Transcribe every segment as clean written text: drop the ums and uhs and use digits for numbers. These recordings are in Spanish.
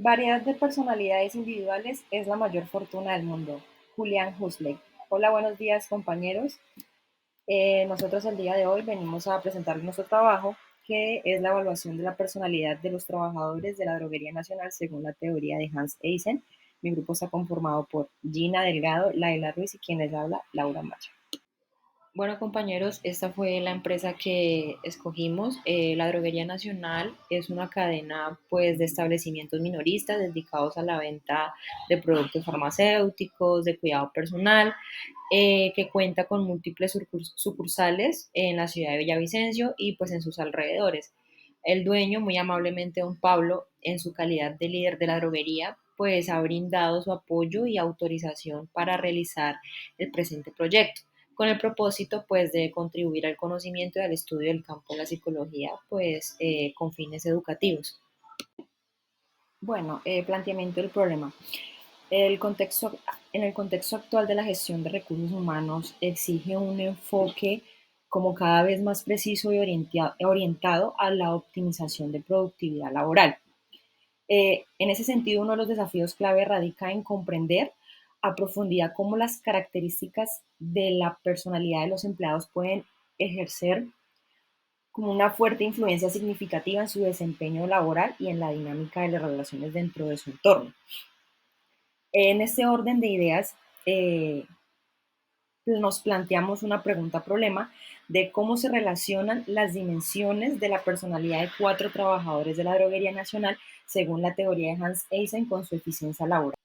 Variedad de personalidades individuales es la mayor fortuna del mundo. Julián Huxley. Hola, buenos días compañeros. Nosotros el día de hoy venimos a presentar nuestro trabajo, que es la evaluación de la personalidad de los trabajadores de la Droguería Nacional según la teoría de Hans Eysen. Mi grupo está conformado por Gina Delgado, Laila Ruiz y quien les habla, Laura Maya. Bueno, compañeros, esta fue la empresa que escogimos. La Droguería Nacional es una cadena, pues, de establecimientos minoristas dedicados a la venta de productos farmacéuticos, de cuidado personal, que cuenta con múltiples sucursales en la ciudad de Villavicencio y pues en sus alrededores. El dueño, muy amablemente don Pablo, en su calidad de líder de la droguería, pues ha brindado su apoyo y autorización para realizar el presente proyecto con el propósito pues de contribuir al conocimiento y al estudio del campo de la psicología pues con fines educativos. Bueno, planteamiento del problema. El contexto, en el contexto actual de la gestión de recursos humanos exige un enfoque como cada vez más preciso y orientado a la optimización de productividad laboral. En ese sentido, uno de los desafíos clave radica en comprender a profundidad cómo las características de la personalidad de los empleados pueden ejercer como una fuerte influencia significativa en su desempeño laboral y en la dinámica de las relaciones dentro de su entorno. En este orden de ideas, nos planteamos una pregunta-problema de cómo se relacionan las dimensiones de la personalidad de 4 trabajadores de la Droguería Nacional según la teoría de Hans Eysen con su eficiencia laboral.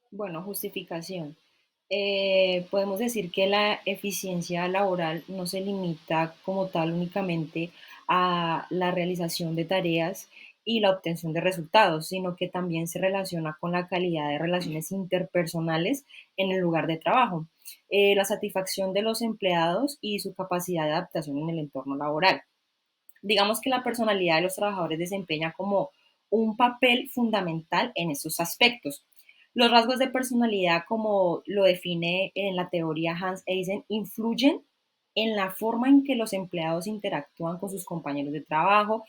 Bueno, justificación. Podemos decir que la eficiencia laboral no se limita como tal únicamente a la realización de tareas y la obtención de resultados, sino que también se relaciona con la calidad de relaciones interpersonales en el lugar de trabajo, la satisfacción de los empleados y su capacidad de adaptación en el entorno laboral. Digamos que la personalidad de los trabajadores desempeña como un papel fundamental en estos aspectos. Los rasgos de personalidad, como lo define en la teoría Hans Eysen, influyen en la forma en que los empleados interactúan con sus compañeros de trabajo,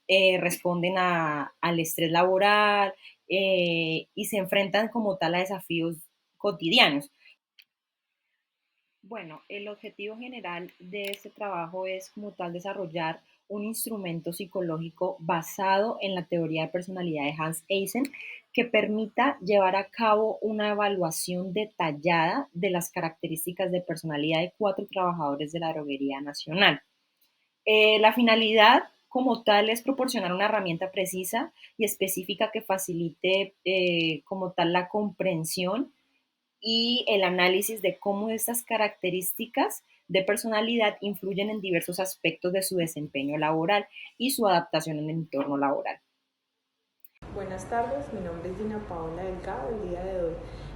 responden al estrés laboral y se enfrentan como tal a desafíos cotidianos. Bueno, el objetivo general de este trabajo es como tal desarrollar un instrumento psicológico basado en la teoría de personalidad de Hans Eysen que permita llevar a cabo una evaluación detallada de las características de personalidad de 4 trabajadores de la Droguería Nacional. La finalidad como tal es proporcionar una herramienta precisa y específica que facilite como tal la comprensión y el análisis de cómo estas características de personalidad influyen en diversos aspectos de su desempeño laboral y su adaptación en el entorno laboral. Buenas tardes, mi nombre es Gina Paola Delgado. El día de hoy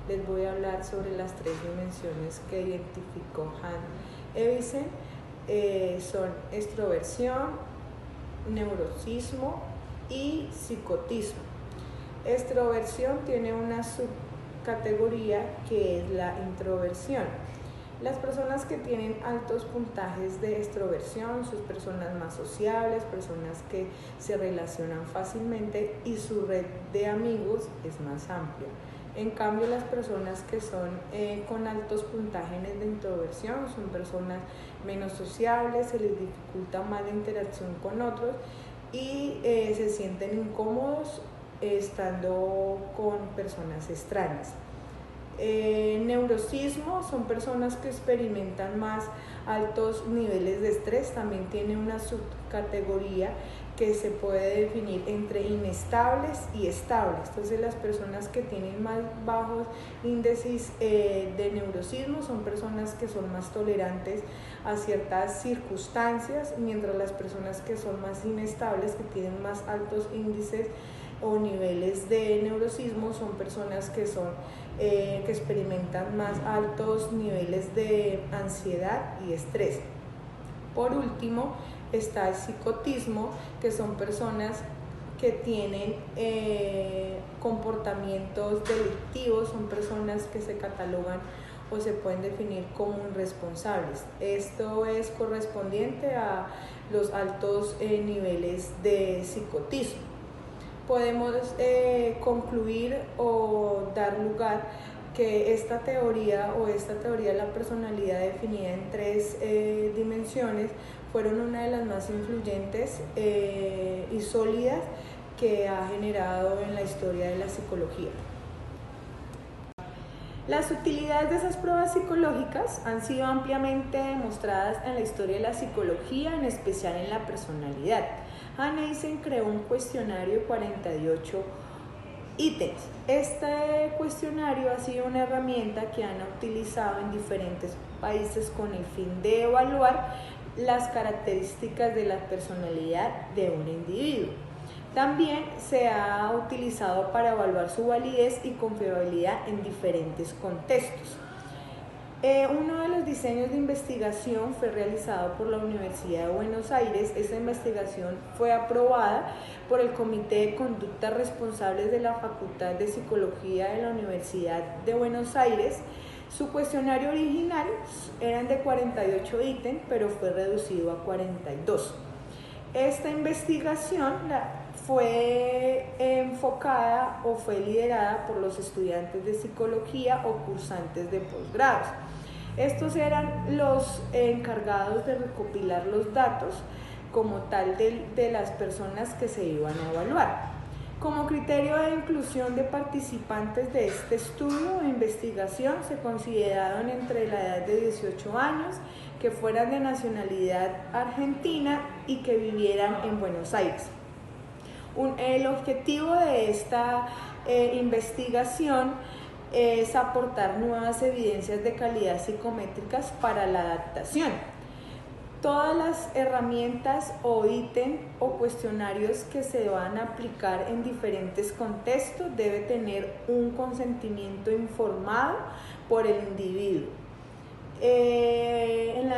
les voy a hablar sobre las 3 dimensiones que identificó Hans Eysen. Son extroversión, neuroticismo y psicotismo. Extroversión tiene una subcategoría que es la introversión. Las personas que tienen altos puntajes de extroversión son personas más sociables, personas que se relacionan fácilmente y su red de amigos es más amplia. En cambio, las personas que son con altos puntajes de introversión son personas menos sociables, se les dificulta más la interacción con otros y se sienten incómodos estando con personas extrañas. Neurosismo son personas que experimentan más altos niveles de estrés. También tiene una subcategoría que se puede definir entre inestables y estables. Entonces las personas que tienen más bajos índices de neurosismo son personas que son más tolerantes a ciertas circunstancias, mientras las personas que son más inestables, que tienen más altos índices o niveles de neurosismo, son personas que que experimentan más altos niveles de ansiedad y estrés. Por último, está el psicotismo, que son personas que tienen comportamientos delictivos, son personas que se catalogan o se pueden definir como irresponsables. Esto es correspondiente a los altos niveles de psicotismo. podemos concluir o dar lugar que esta teoría de la personalidad definida en 3 dimensiones fueron una de las más influyentes y sólidas que ha generado en la historia de la psicología. Las utilidades de esas pruebas psicológicas han sido ampliamente demostradas en la historia de la psicología, en especial en la personalidad. Hans Eysenck creó un cuestionario de 48 ítems. Este cuestionario ha sido una herramienta que han utilizado en diferentes países con el fin de evaluar las características de la personalidad de un individuo. También se ha utilizado para evaluar su validez y confiabilidad en diferentes contextos. Uno de los diseños de investigación fue realizado por la Universidad de Buenos Aires. Esta investigación fue aprobada por el Comité de Conducta Responsables de la Facultad de Psicología de la Universidad de Buenos Aires. Su cuestionario original eran de 48 ítems, pero fue reducido a 42. Esta investigación fue enfocada o fue liderada por los estudiantes de psicología o cursantes de posgrados. Estos eran los encargados de recopilar los datos como tal de las personas que se iban a evaluar. Como criterio de inclusión de participantes de este estudio e investigación se consideraron entre la edad de 18 años, que fueran de nacionalidad argentina y que vivieran en Buenos Aires. El objetivo de esta investigación es aportar nuevas evidencias de calidad psicométricas para la adaptación. Todas las herramientas o ítems o cuestionarios que se van a aplicar en diferentes contextos debe tener un consentimiento informado por el individuo. En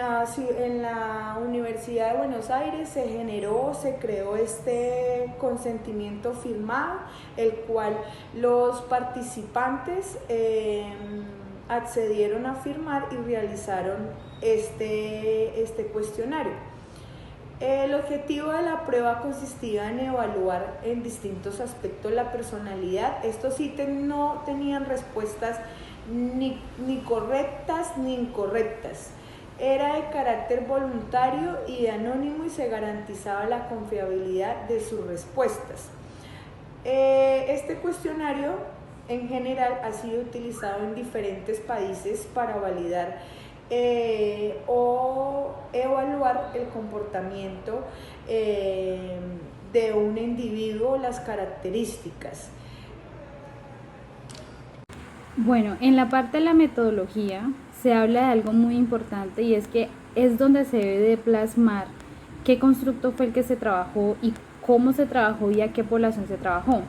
la Universidad de Buenos Aires se creó este consentimiento firmado, el cual los participantes accedieron a firmar y realizaron este cuestionario. El objetivo de la prueba consistía en evaluar en distintos aspectos la personalidad. Estos ítems no tenían respuestas ni correctas ni incorrectas. Era de carácter voluntario y anónimo y se garantizaba la confiabilidad de sus respuestas. Este cuestionario en general ha sido utilizado en diferentes países para validar o evaluar el comportamiento de un individuo, las características. Bueno, en la parte de la metodología se habla de algo muy importante y es que es donde se debe de plasmar qué constructo fue el que se trabajó y cómo se trabajó y a qué población se trabajó.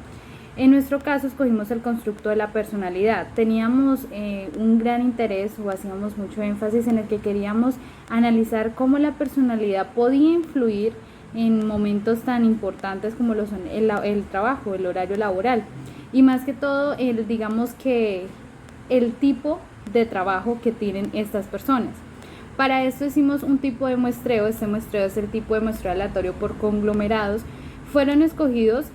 En nuestro caso escogimos el constructo de la personalidad. Teníamos un gran interés o hacíamos mucho énfasis en el que queríamos analizar cómo la personalidad podía influir en momentos tan importantes como lo son el trabajo, el horario laboral y más que todo digamos que el tipo de trabajo que tienen estas personas. Para esto hicimos un tipo de muestreo. Este muestreo es el tipo de muestreo aleatorio por conglomerados. Fueron escogidos,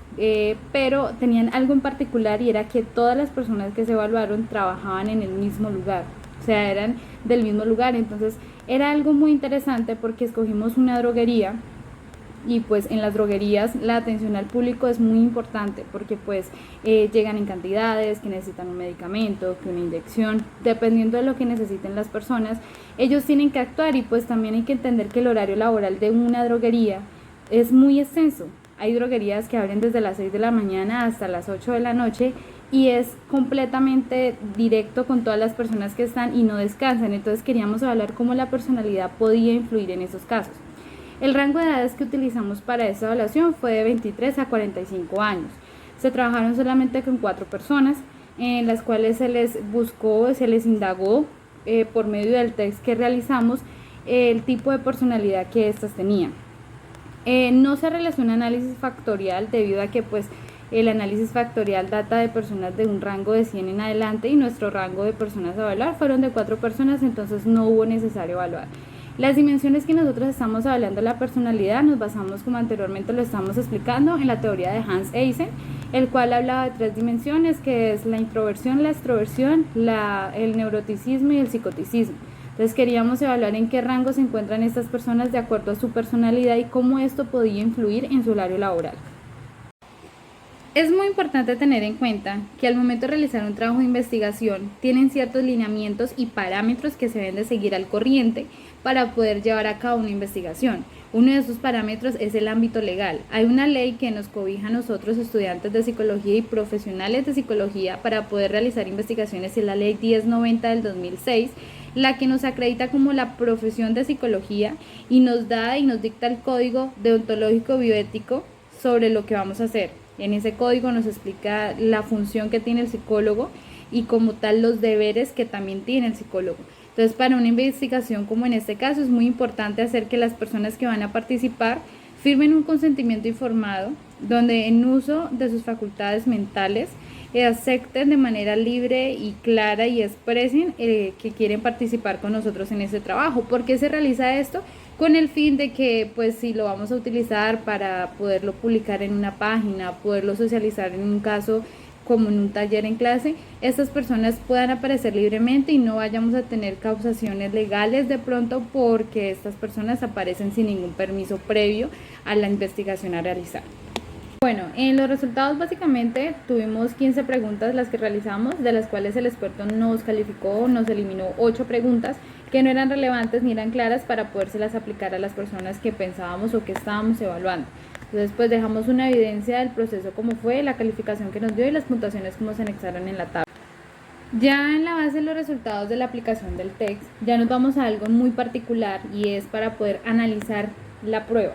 pero tenían algo en particular y era que todas las personas que se evaluaron trabajaban en el mismo lugar, o sea, eran del mismo lugar. Entonces era algo muy interesante porque escogimos una droguería y pues en las droguerías la atención al público es muy importante porque pues llegan en cantidades, que necesitan un medicamento, que una inyección, dependiendo de lo que necesiten las personas, ellos tienen que actuar y pues también hay que entender que el horario laboral de una droguería es muy extenso. Hay droguerías que abren desde las 6 de la mañana hasta las 8 de la noche y es completamente directo con todas las personas que están y no descansan. Entonces queríamos evaluar cómo la personalidad podía influir en esos casos. El rango de edades que utilizamos para esta evaluación fue de 23 a 45 años. Se trabajaron solamente con 4 personas, en las cuales se les buscó, se les indagó por medio del test que realizamos el tipo de personalidad que éstas tenían. No se realizó un análisis factorial debido a que pues el análisis factorial data de personas de un rango de 100 en adelante y nuestro rango de personas a evaluar fueron de 4 personas, entonces no hubo necesario evaluar. Las dimensiones que nosotros estamos hablando de la personalidad nos basamos, como anteriormente lo estamos explicando, en la teoría de Hans Eysen, el cual hablaba de 3 dimensiones, que es la introversión, la extroversión, el neuroticismo y el psicoticismo. Entonces queríamos evaluar en qué rango se encuentran estas personas de acuerdo a su personalidad y cómo esto podía influir en su horario laboral. Es muy importante tener en cuenta que al momento de realizar un trabajo de investigación tienen ciertos lineamientos y parámetros que se deben de seguir al corriente para poder llevar a cabo una investigación. Uno de esos parámetros es el ámbito legal. Hay una ley que nos cobija a nosotros, estudiantes de psicología y profesionales de psicología, para poder realizar investigaciones, y es la ley 1090 del 2006, la que nos acredita como la profesión de psicología y nos da y nos dicta el código deontológico bioético sobre lo que vamos a hacer. En ese código nos explica la función que tiene el psicólogo y como tal los deberes que también tiene el psicólogo. Entonces, para una investigación como en este caso es muy importante hacer que las personas que van a participar firmen un consentimiento informado donde en uso de sus facultades mentales acepten de manera libre y clara y expresen que quieren participar con nosotros en este trabajo. ¿Por qué se realiza esto? Con el fin de que, pues, si lo vamos a utilizar para poderlo publicar en una página, poderlo socializar en un caso como en un taller en clase, estas personas puedan aparecer libremente y no vayamos a tener causaciones legales de pronto porque estas personas aparecen sin ningún permiso previo a la investigación a realizar. Bueno, en los resultados básicamente tuvimos 15 preguntas las que realizamos, de las cuales el experto nos calificó, nos eliminó 8 preguntas que no eran relevantes ni eran claras para podérselas aplicar a las personas que pensábamos o que estábamos evaluando. Entonces, pues dejamos una evidencia del proceso como fue, la calificación que nos dio y las puntuaciones como se anexaron en la tabla. Ya en la base de los resultados de la aplicación del TEKS, ya nos vamos a algo muy particular y es para poder analizar la prueba.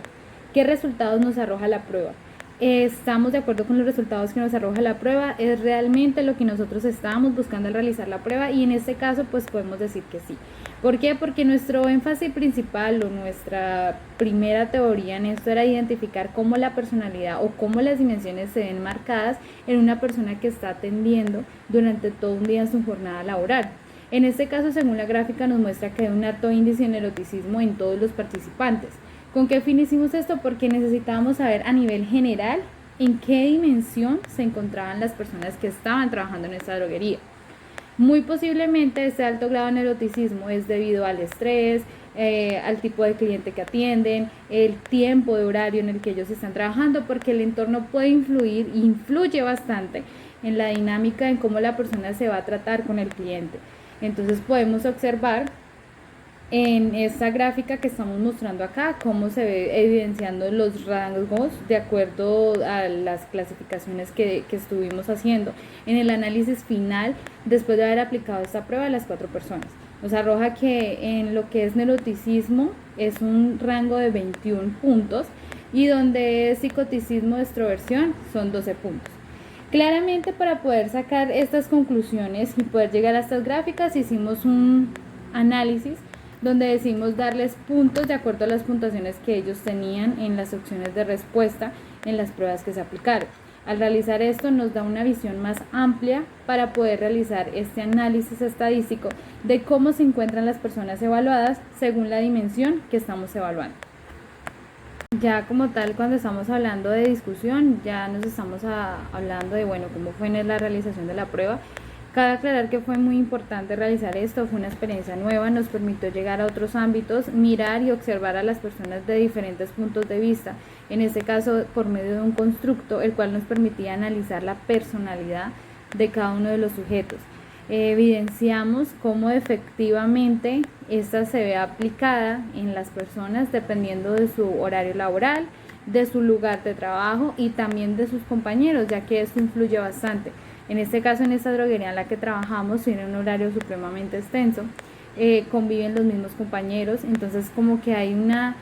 ¿Qué resultados nos arroja la prueba? ¿Estamos de acuerdo con los resultados que nos arroja la prueba? ¿Es realmente lo que nosotros estábamos buscando al realizar la prueba? Y en este caso, pues podemos decir que sí. ¿Por qué? Porque nuestro énfasis principal o nuestra primera teoría en esto era identificar cómo la personalidad o cómo las dimensiones se ven marcadas en una persona que está atendiendo durante todo un día en su jornada laboral. En este caso, según la gráfica, nos muestra que hay un alto índice de neuroticismo en todos los participantes. ¿Con qué fin hicimos esto? Porque necesitábamos saber a nivel general en qué dimensión se encontraban las personas que estaban trabajando en esta droguería. Muy posiblemente este alto grado de neuroticismo es debido al estrés, al tipo de cliente que atienden, el tiempo de horario en el que ellos están trabajando, porque el entorno puede influye bastante en la dinámica, en cómo la persona se va a tratar con el cliente. Entonces podemos observar en esta gráfica que estamos mostrando acá cómo se ve evidenciando los rangos de acuerdo a las clasificaciones que estuvimos haciendo en el análisis final después de haber aplicado esta prueba a las 4 personas. Nos arroja que en lo que es neuroticismo es un rango de 21 puntos y donde es psicoticismo de extroversión son 12 puntos. Claramente, para poder sacar estas conclusiones y poder llegar a estas gráficas, hicimos un análisis donde decidimos darles puntos de acuerdo a las puntuaciones que ellos tenían en las opciones de respuesta en las pruebas que se aplicaron. Al realizar esto nos da una visión más amplia para poder realizar este análisis estadístico de cómo se encuentran las personas evaluadas según la dimensión que estamos evaluando. Ya como tal, cuando estamos hablando de discusión, ya nos estamos hablando de, bueno, cómo fue en la realización de la prueba. Cabe aclarar que fue muy importante realizar esto, fue una experiencia nueva, nos permitió llegar a otros ámbitos, mirar y observar a las personas de diferentes puntos de vista, en este caso por medio de un constructo, el cual nos permitía analizar la personalidad de cada uno de los sujetos. Evidenciamos cómo efectivamente esta se ve aplicada en las personas dependiendo de su horario laboral, de su lugar de trabajo y también de sus compañeros, ya que esto influye bastante. En este caso, en esta droguería en la que trabajamos, tiene un horario supremamente extenso, conviven los mismos compañeros, entonces como que hay una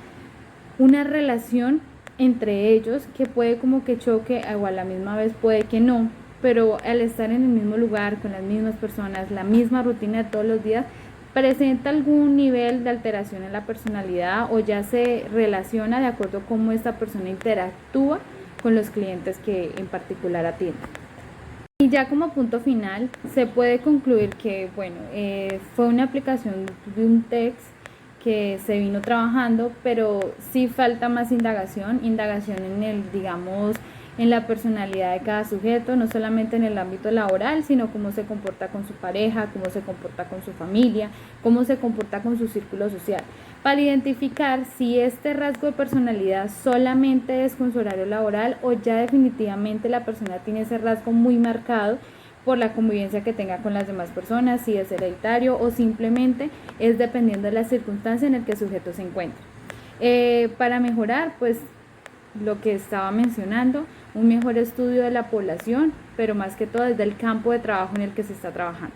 relación entre ellos que puede como que choque, o a la misma vez puede que no, pero al estar en el mismo lugar, con las mismas personas, la misma rutina de todos los días, presenta algún nivel de alteración en la personalidad o ya se relaciona de acuerdo a cómo esta persona interactúa con los clientes que en particular atiende. Y ya como punto final, se puede concluir que, bueno, fue una aplicación de un TEKS que se vino trabajando, pero sí falta más indagación en el, digamos, en la personalidad de cada sujeto, no solamente en el ámbito laboral, sino cómo se comporta con su pareja, cómo se comporta con su familia, cómo se comporta con su círculo social, para identificar si este rasgo de personalidad solamente es con su horario laboral o ya definitivamente la persona tiene ese rasgo muy marcado por la convivencia que tenga con las demás personas, si es hereditario o simplemente es dependiendo de la circunstancia en la que el sujeto se encuentra. Para mejorar, pues lo que estaba mencionando, un mejor estudio de la población, pero más que todo desde el campo de trabajo en el que se está trabajando.